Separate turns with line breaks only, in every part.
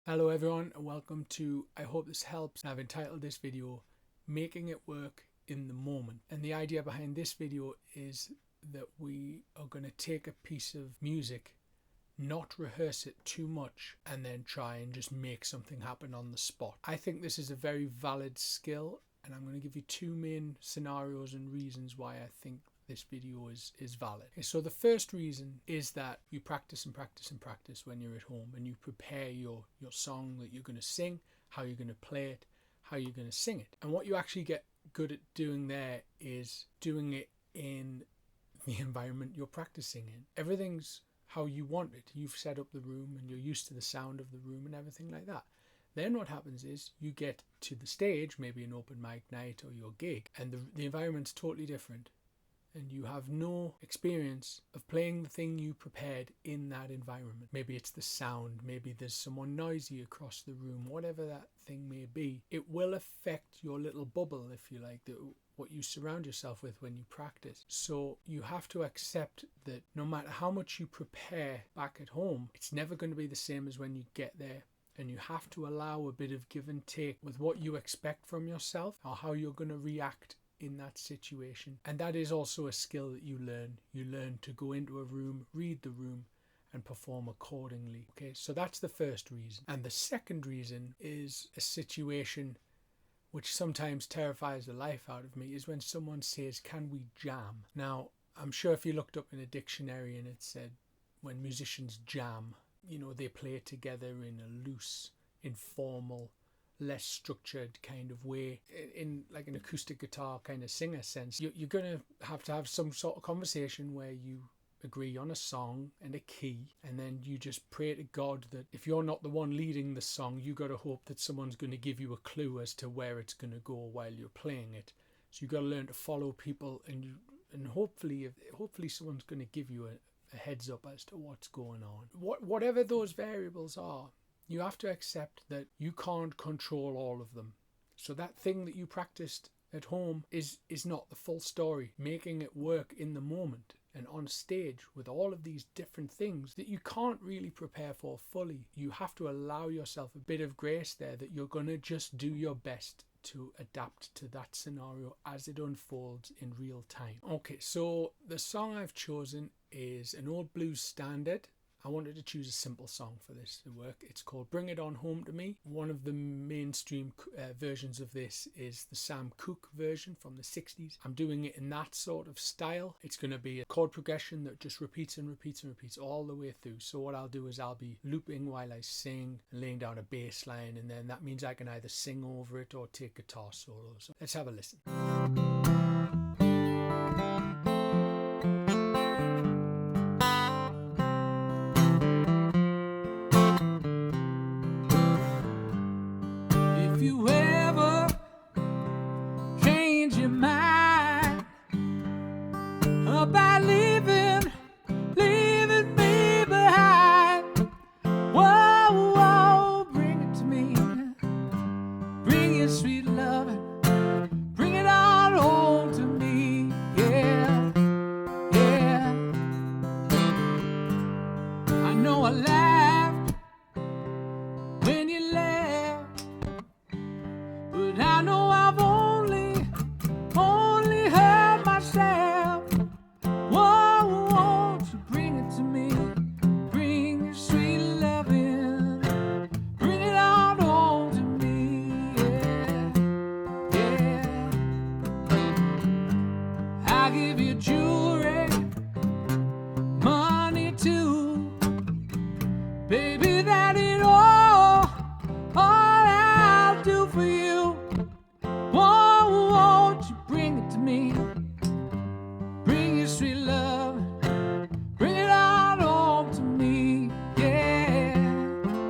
Hello everyone and welcome to I Hope This Helps. I've entitled this video Making It Work in the Moment, and the idea behind this video is that we are going to take a piece of music, not rehearse it too much, and then try and just make something happen on the spot. I think this is a very valid skill, and I'm going to give you two main scenarios and reasons why I think this video is valid. Okay, so the first reason is that you practice and practice and practice when you're at home, and you prepare your song that you're going to sing, how you're going to play it, how you're going to sing it. And what you actually get good at doing there is doing it in the environment you're practicing in. Everything's how you want it. You've set up the room and you're used to the sound of the room and everything like that. Then what happens is you get to the stage, maybe an open mic night or your gig, and the environment's totally different. And you have no experience of playing the thing you prepared in that environment. Maybe it's the sound, maybe there's someone noisy across the room, whatever that thing may be. It will affect your little bubble, if you like, what you surround yourself with when you practice. So you have to accept that no matter how much you prepare back at home, it's never going to be the same as when you get there. And you have to allow a bit of give and take with what you expect from yourself or how you're going to react in that situation. And that is also a skill that you learn. You learn to go into a room, read the room, and perform accordingly. Okay, so that's the first reason. And the second reason is a situation which sometimes terrifies the life out of me, is when someone says, "Can we jam?" Now, I'm sure if you looked up in a dictionary and it said when musicians jam, they play it together in a loose, informal, less structured kind of way, in like an acoustic guitar kind of singer sense. You're going to have some sort of conversation where you agree on a song and a key, and then you just pray to God that if you're not the one leading the song, you got to hope that someone's going to give you a clue as to where it's going to go while you're playing it. So you got to learn to follow people, and hopefully someone's going to give you a heads up as to what's going on. Whatever those variables are, you have to accept that you can't control all of them. So that thing that you practiced at home is not the full story. Making it work in the moment and on stage with all of these different things that you can't really prepare for fully. You have to allow yourself a bit of grace there, that you're going to just do your best to adapt to that scenario as it unfolds in real time. Okay, so the song I've chosen is an old blues standard. I wanted to choose a simple song for this to work. It's called Bring It On Home to Me. One of the mainstream versions of this is the Sam Cooke version from the 60s. I'm doing it in that sort of style. It's going to be a chord progression that just repeats and repeats and repeats all the way through. So what I'll do is I'll be looping while I sing and laying down a bass line, and then that means I can either sing over it or take guitar solos. So let's have a listen. If you ever change your mind about leaving me behind, whoa, bring it to me. Bring your sweet love, bring it on home to me. Yeah, yeah. I know I laughed when you left, but I know I've only hurt myself. Whoa, won't you bring it to me? Bring your sweet loving, bring it on home to me. Yeah, yeah. I'll give you jewelry, money too, baby, that ain't all I'll do for you. Whoa, won't you bring it to me? Bring your sweet love, bring it on home to me. Yeah,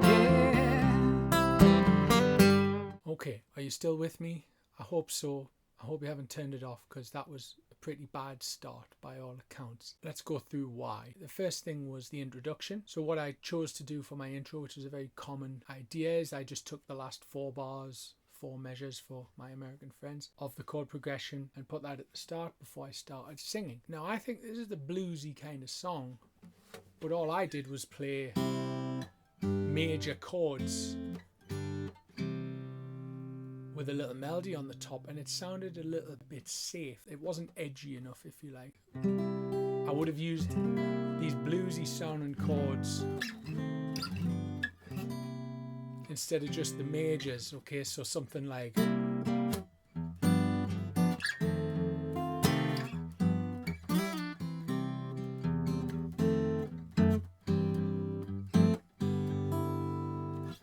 yeah. Okay, are you still with me? I hope so. I hope you haven't turned it off, because that was a pretty bad start by all accounts. Let's go through why. The first thing was the introduction. So what I chose to do for my intro, which is a very common idea, is I just took the last 4 bars, 4 measures for my American friends, of the chord progression and put that at the start before I started singing. Now I think this is the bluesy kind of song, but all I did was play major chords with a little melody on the top, and it sounded a little bit safe. It wasn't edgy enough, if you like. I would have used these bluesy sounding chords instead of just the majors. Okay, so something like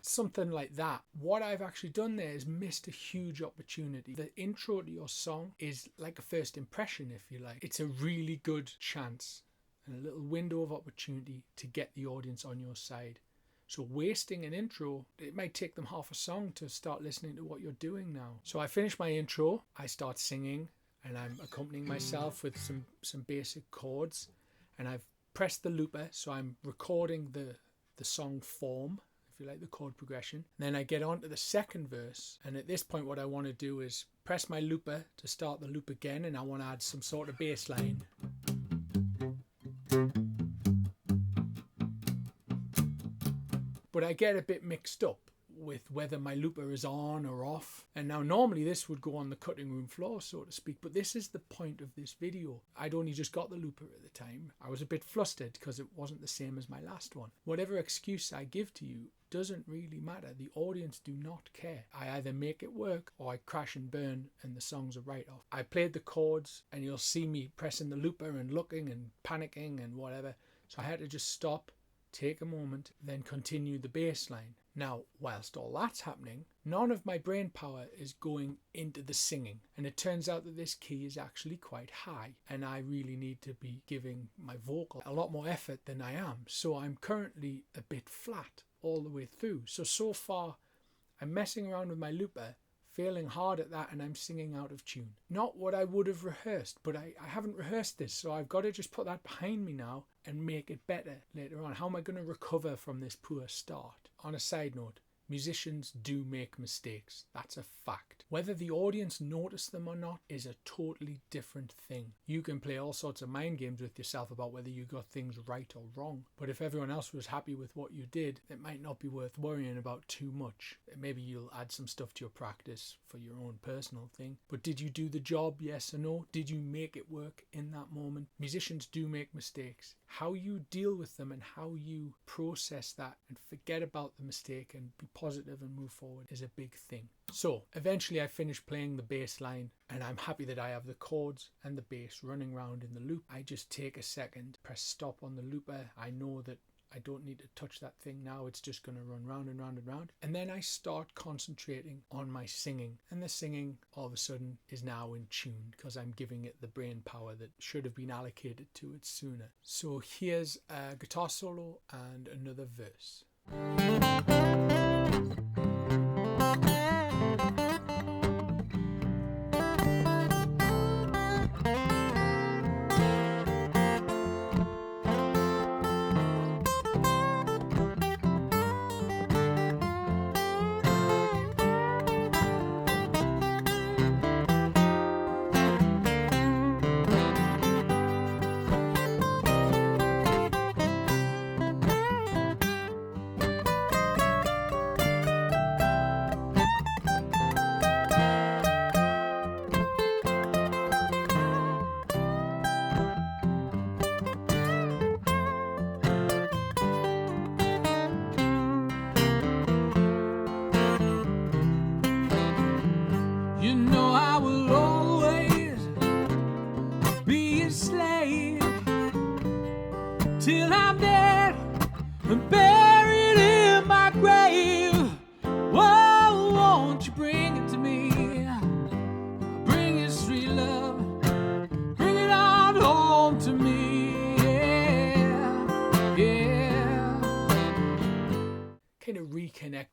something like that. What I've actually done there is missed a huge opportunity. The intro to your song is like a first impression, if you like. It's a really good chance and a little window of opportunity to get the audience on your side. So wasting an intro, it might take them half a song to start listening to what you're doing now. So I finish my intro, I start singing, and I'm accompanying myself with some basic chords, and I've pressed the looper, so I'm recording the song form, if you like, the chord progression. Then I get on to the second verse, and at this point what I want to do is press my looper to start the loop again, and I want to add some sort of bass line. But I get a bit mixed up with whether my looper is on or off. And now normally this would go on the cutting room floor, so to speak, but this is the point of this video. I'd only just got the looper at the time. I was a bit flustered because it wasn't the same as my last one. Whatever excuse I give to you doesn't really matter. The audience do not care. I either make it work or I crash and burn and the song's a write-off. I played the chords and you'll see me pressing the looper and looking and panicking and whatever. So I had to just stop, take a moment, then continue the bass line. Now, whilst all that's happening, none of my brain power is going into the singing. And it turns out that this key is actually quite high. And I really need to be giving my vocal a lot more effort than I am. So I'm currently a bit flat all the way through. So far, I'm messing around with my looper, failing hard at that, and I'm singing out of tune. Not what I would have rehearsed, but I haven't rehearsed this, so I've got to just put that behind me now and make it better later on. How am I going to recover from this poor start? On a side note, musicians do make mistakes. That's a fact. Whether the audience notice them or not is a totally different thing. You can play all sorts of mind games with yourself about whether you got things right or wrong. But if everyone else was happy with what you did, it might not be worth worrying about too much. Maybe you'll add some stuff to your practice for your own personal thing. But did you do the job, yes or no? Did you make it work in that moment? Musicians do make mistakes. How you deal with them and how you process that and forget about the mistake and be positive and move forward is a big thing. So eventually I finished playing the bass line and I'm happy that I have the chords and the bass running around in the loop. I just take a second, press stop on the looper. I know that I don't need to touch that thing now. It's just going to run round and round and round. And then I start concentrating on my singing. And the singing all of a sudden is now in tune because I'm giving it the brain power that should have been allocated to it sooner. So here's a guitar solo and another verse.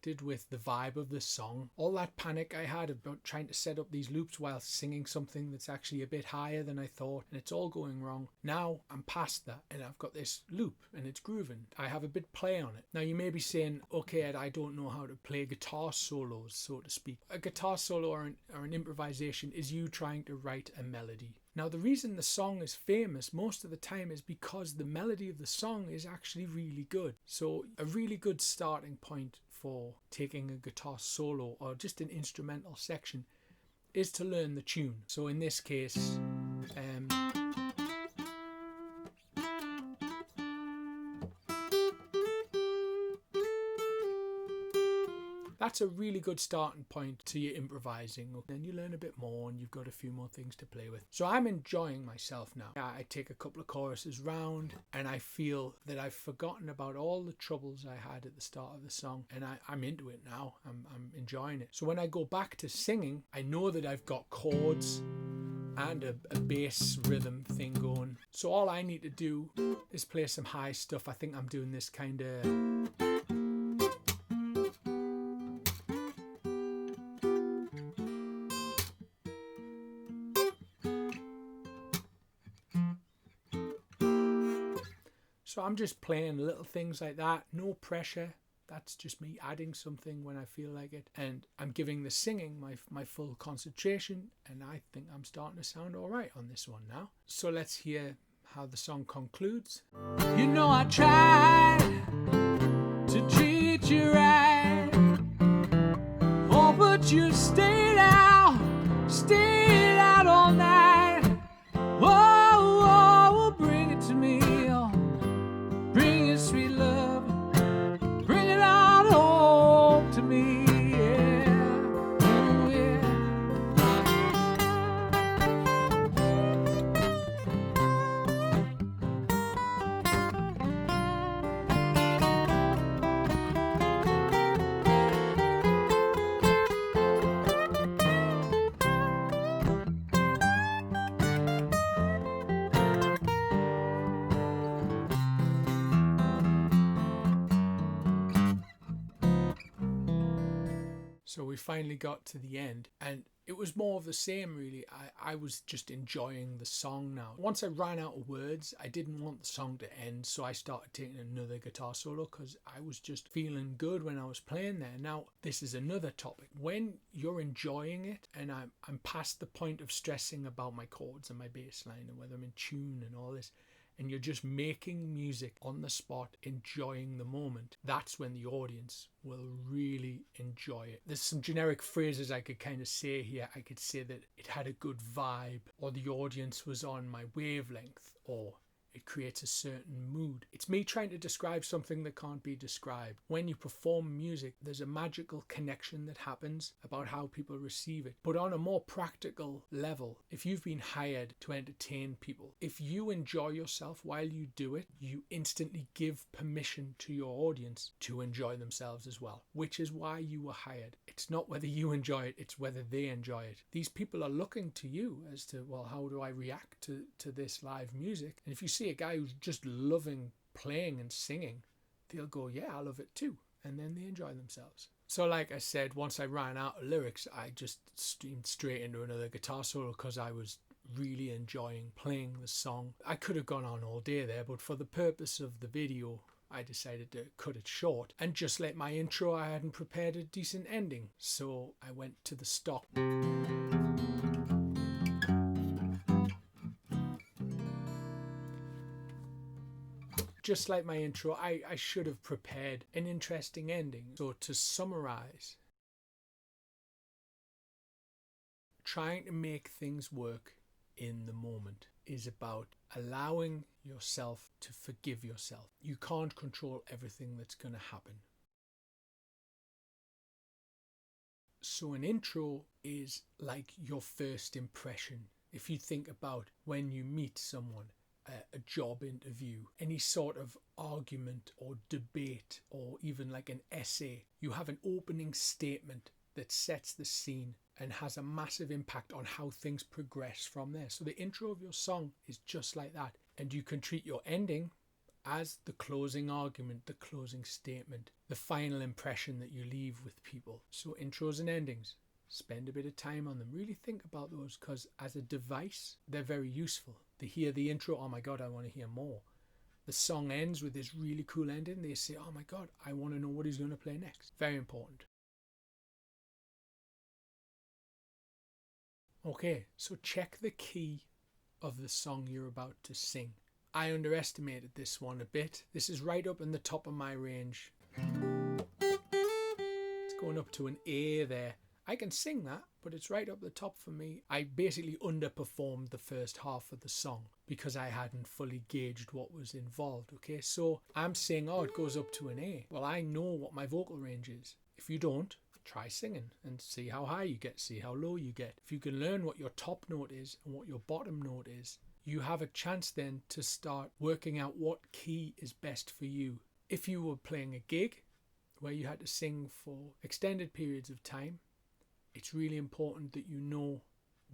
connected with the vibe of the song. All that panic I had about trying to set up these loops while singing something that's actually a bit higher than I thought, and it's all going wrong. Now I'm past that, and I've got this loop and it's grooving. I have a bit play on it. Now you may be saying, okay Ed, I don't know how to play guitar solos, so to speak. A guitar solo or an improvisation is you trying to write a melody. Now the reason the song is famous most of the time is because the melody of the song is actually really good. So a really good starting point for taking a guitar solo or just an instrumental section is to learn the tune. So in this case, that's a really good starting point to your improvising. Then you learn a bit more and you've got a few more things to play with. So I'm enjoying myself now. I take a couple of choruses round and I feel that I've forgotten about all the troubles I had at the start of the song, and I'm into it now. I'm enjoying it. So when I go back to singing, I know that I've got chords and a bass rhythm thing going. So all I need to do is play some high stuff. I think I'm doing this kind of... So I'm just playing little things like that, no pressure. That's just me adding something when I feel like it. And I'm giving the singing my full concentration, and I think I'm starting to sound all right on this one now. So let's hear how the song concludes. You know I tried to treat you right, oh, but you stayed out all night. Whoa, bring it to me. Bring your sweet love, bring it on home to me, yeah, oh yeah. So we finally got to the end, and it was more of the same really. I was just enjoying the song now. Once I ran out of words, I didn't want the song to end, so I started taking another guitar solo because I was just feeling good when I was playing there. Now, this is another topic. When you're enjoying it, and I'm past the point of stressing about my chords and my bass line and whether I'm in tune and all this, and you're just making music on the spot, enjoying the moment, that's when the audience will really enjoy it. There's some generic phrases I could kind of say here. I could say that it had a good vibe, or the audience was on my wavelength, or it creates a certain mood. It's me trying to describe something that can't be described. When you perform music, there's a magical connection that happens about how people receive it. But on a more practical level, if you've been hired to entertain people, if you enjoy yourself while you do it, you instantly give permission to your audience to enjoy themselves as well, which is why you were hired. It's not whether you enjoy it, it's whether they enjoy it. These people are looking to you as to, well, how do I react to this live music? And if you see a guy who's just loving playing and singing, they'll go, yeah, I love it too, and then they enjoy themselves. So like I said, once I ran out of lyrics, I just streamed straight into another guitar solo because I was really enjoying playing the song. I could have gone on all day there, but for the purpose of the video, I decided to cut it short. And just like my intro, I hadn't prepared a decent ending, so I went to the stock. Just like my intro, I should have prepared an interesting ending. So to summarize, trying to make things work in the moment is about allowing yourself to forgive yourself. You can't control everything that's going to happen. So an intro is like your first impression. If you think about when you meet someone, a job interview, any sort of argument or debate, or even like an essay, you have an opening statement that sets the scene and has a massive impact on how things progress from there. So the intro of your song is just like that, and you can treat your ending as the closing argument, the closing statement, the final impression that you leave with people. So intros and endings, spend a bit of time on them. Really think about those, because as a device, they're very useful. They hear the intro, oh my God, I want to hear more. The song ends with this really cool ending. They say, oh my God, I want to know what he's going to play next. Very important. Okay, so check the key of the song you're about to sing. I underestimated this one a bit. This is right up in the top of my range. It's going up to an A there. I can sing that, but it's right up the top for me. I basically underperformed the first half of the song because I hadn't fully gauged what was involved. Okay, so I'm saying, oh, it goes up to an A. Well, I know what my vocal range is. If you don't, try singing and see how high you get, see how low you get. If you can learn what your top note is and what your bottom note is, you have a chance then to start working out what key is best for you. If you were playing a gig where you had to sing for extended periods of time, it's really important that you know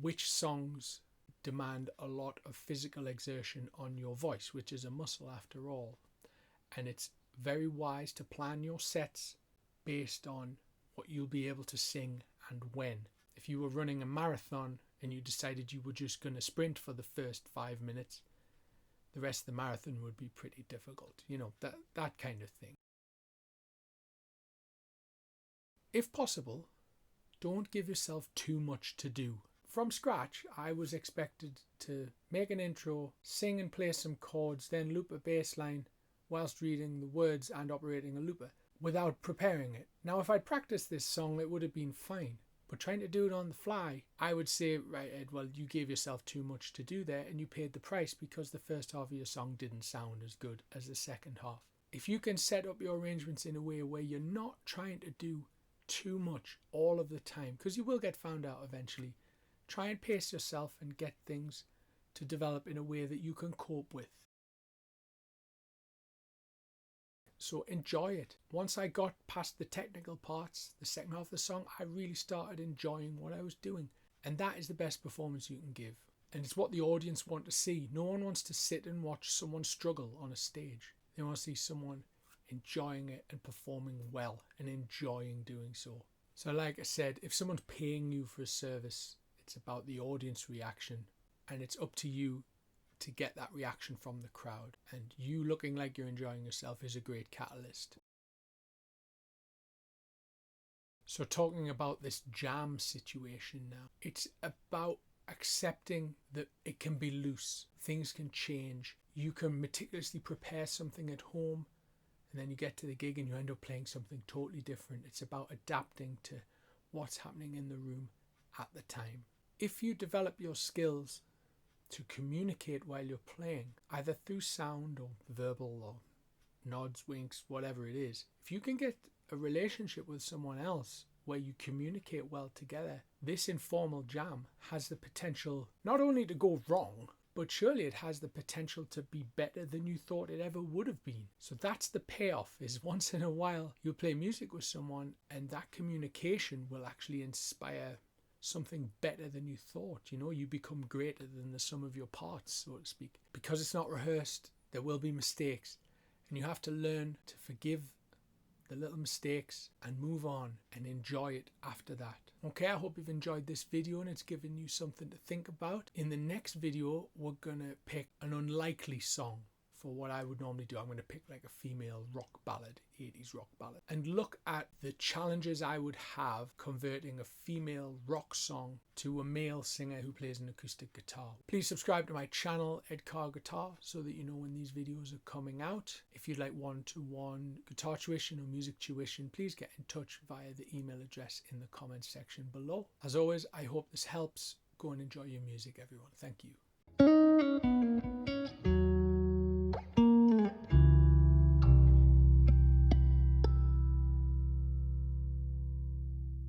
which songs demand a lot of physical exertion on your voice, which is a muscle after all. And it's very wise to plan your sets based on what you'll be able to sing and when. If you were running a marathon and you decided you were just going to sprint for the first 5 minutes, the rest of the marathon would be pretty difficult. You know, that kind of thing. If possible, don't give yourself too much to do. From scratch, I was expected to make an intro, sing and play some chords, then loop a bass line whilst reading the words and operating a looper without preparing it. Now, if I'd practiced this song, it would have been fine. But trying to do it on the fly, I would say, right, Ed, well, you gave yourself too much to do there and you paid the price because the first half of your song didn't sound as good as the second half. If you can set up your arrangements in a way where you're not trying to do too much all of the time, because you will get found out eventually, try and pace yourself and get things to develop in a way that you can cope with. So enjoy it. Once I got past the technical parts, the second half of the song, I really started enjoying what I was doing. And that is the best performance you can give. And it's what the audience want to see. No one wants to sit and watch someone struggle on a stage. They want to see someone enjoying it and performing well and enjoying doing so. So like I said, if someone's paying you for a service, it's about the audience reaction, and it's up to you to get that reaction from the crowd, and you looking like you're enjoying yourself is a great catalyst. So talking about this jam situation now, it's about accepting that it can be loose, things can change. You can meticulously prepare something at home and then you get to the gig and you end up playing something totally different. It's about adapting to what's happening in the room at the time. If you develop your skills to communicate while you're playing, either through sound or verbal or nods, winks, whatever it is, if you can get a relationship with someone else where you communicate well together, this informal jam has the potential not only to go wrong, but surely it has the potential to be better than you thought it ever would have been. So that's the payoff, is once in a while you'll play music with someone and that communication will actually inspire something better than you thought. You know, you become greater than the sum of your parts, so to speak. Because it's not rehearsed, there will be mistakes, and you have to learn to forgive the little mistakes and move on and enjoy it after that. Okay, I hope you've enjoyed this video and it's given you something to think about. In the next video, we're gonna pick an unlikely song for what I would normally do. I'm going to pick like a female rock ballad, 80s rock ballad, and look at the challenges I would have converting a female rock song to a male singer who plays an acoustic guitar. Please subscribe to my channel, Eddcarrguitar, so that you know when these videos are coming out. If you'd like one-to-one guitar tuition or music tuition, please get in touch via the email address in the comments section below. As always, I hope this helps. Go and enjoy your music, everyone. Thank you.